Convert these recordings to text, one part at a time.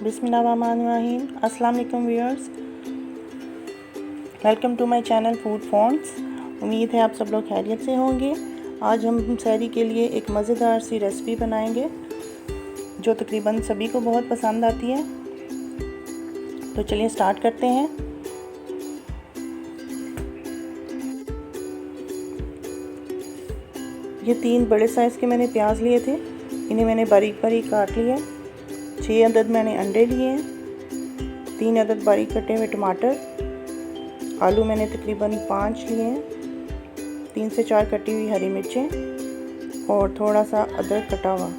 बिस्मिल्लाहिर्रहमानिर्रहीम। अस्सलाम वालेकुम viewers, welcome to my channel food fonts. उम्मीद है आप सब लोग खैरियत से होंगे। आज हम सहरी के लिए एक मज़ेदार सी रेसिपी बनाएंगे जो तकरीबन सभी को बहुत पसंद आती है। तो चलिए स्टार्ट करते हैं। ये 3 बड़े साइज़ के मैंने प्याज लिए थे, इन्हें मैंने बारीक बारीक काट लिया। 6 अदद मैंने अंडे लिए हैं, 3 अदद बारीक कटे हुए टमाटर, आलू मैंने तकरीबन 5 लिए हैं, 3 से 4 कटी हुई हरी मिर्चें और थोड़ा सा अदरक कटा हुआ।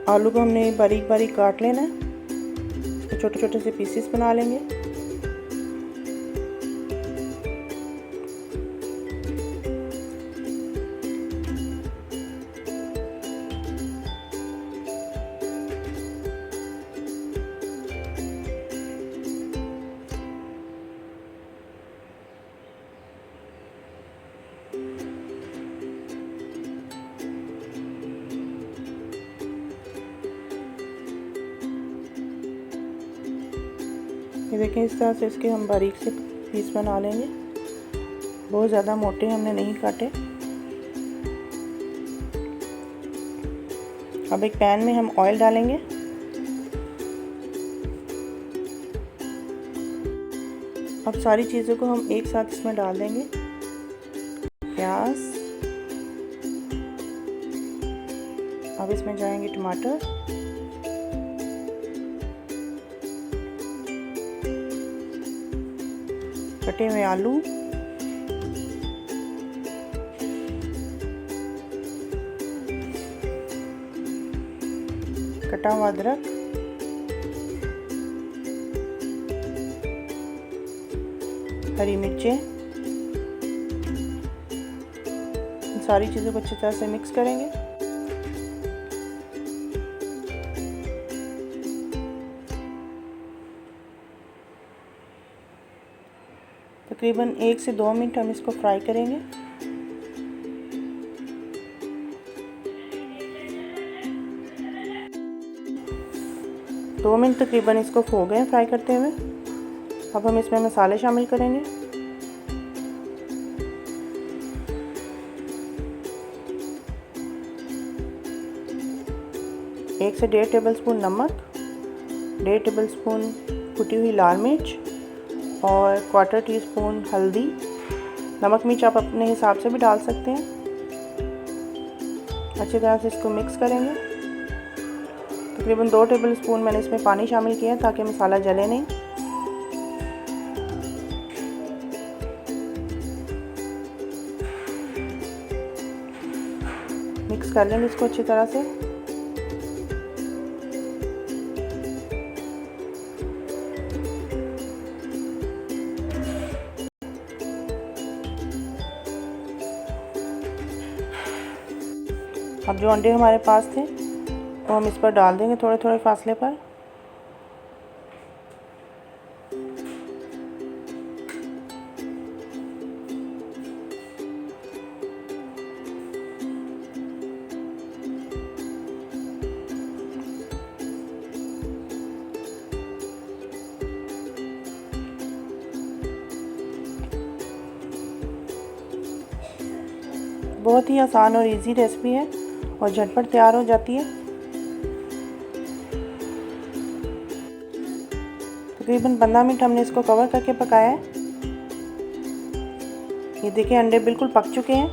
आलू को हमने बारीक बारीक काट लेना है, इसको छोटे छोटे से पीसेस बना लेंगे। ये देखें, इस तरह से इसके हम बारीक से पीस बना लेंगे। बहुत ज़्यादा मोटे हमने नहीं काटे। अब एक पैन में हम ऑयल डालेंगे। अब सारी चीज़ों को हम एक साथ इसमें डाल देंगे। प्याज, अब इसमें जाएंगे टमाटर, कटे हुए आलू, कटा हुआ अदरक, हरी मिर्चें। इन सारी चीज़ों को अच्छी तरह से मिक्स करेंगे। तकरीबन 1 से 2 मिनट हम इसको फ्राई करेंगे। दो मिनट तकरीबन इसको हो गए फ्राई करते हुए। अब हम इसमें मसाले शामिल करेंगे। 1 से 1.5 टेबलस्पून नमक, 1.5 टेबलस्पून कुटी हुई लाल मिर्च और 1/4 टीस्पून हल्दी। नमक मिर्च आप अपने हिसाब से भी डाल सकते हैं। अच्छी तरह से इसको मिक्स करेंगे। तकरीबन 2 टेबलस्पून मैंने इसमें पानी शामिल किया ताकि मसाला जले नहीं। मिक्स कर लेंगे इसको अच्छी तरह से। अब जो अंडे हमारे पास थे वो हम इस पर डाल देंगे थोड़े थोड़े फासले पर। बहुत ही आसान और इजी रेसिपी है और झटपट तैयार हो जाती है। तकरीबन 15 मिनट हमने इसको कवर करके पकाया है। ये देखिए, अंडे बिल्कुल पक चुके हैं।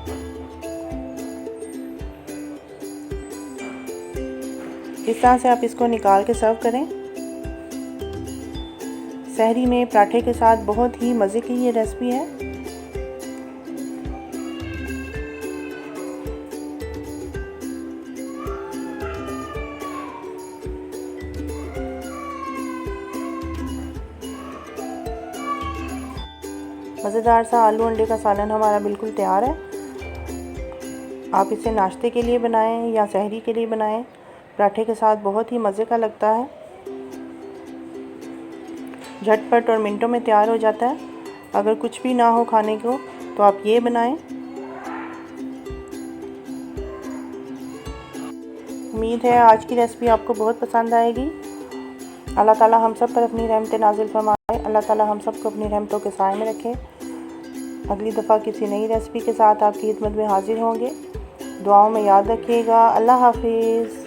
इस तरह से आप इसको निकाल के सर्व करें। सहरी में पराठे के साथ बहुत ही मज़े की ये रेसिपी है। मज़ेदार सा आलू अंडे का सालन हमारा बिल्कुल तैयार है। आप इसे नाश्ते के लिए बनाएं या सहरी के लिए बनाएं, पराठे के साथ बहुत ही मज़े का लगता है। झटपट और मिनटों में तैयार हो जाता है। अगर कुछ भी ना हो खाने को तो आप ये बनाएं। उम्मीद है आज की रेसिपी आपको बहुत पसंद आएगी। अल्लाह ताला हम सब पर अपनी रहमत नाजिल फरमाए। अल्लाह ताला हम सब को अपनी रहमतों के साए में रखे। अगली दफ़ा किसी नई रेसिपी के साथ आपकी खिदमत में हाजिर होंगे। दुआओं में याद रखिएगा। अल्लाह हाफिज़।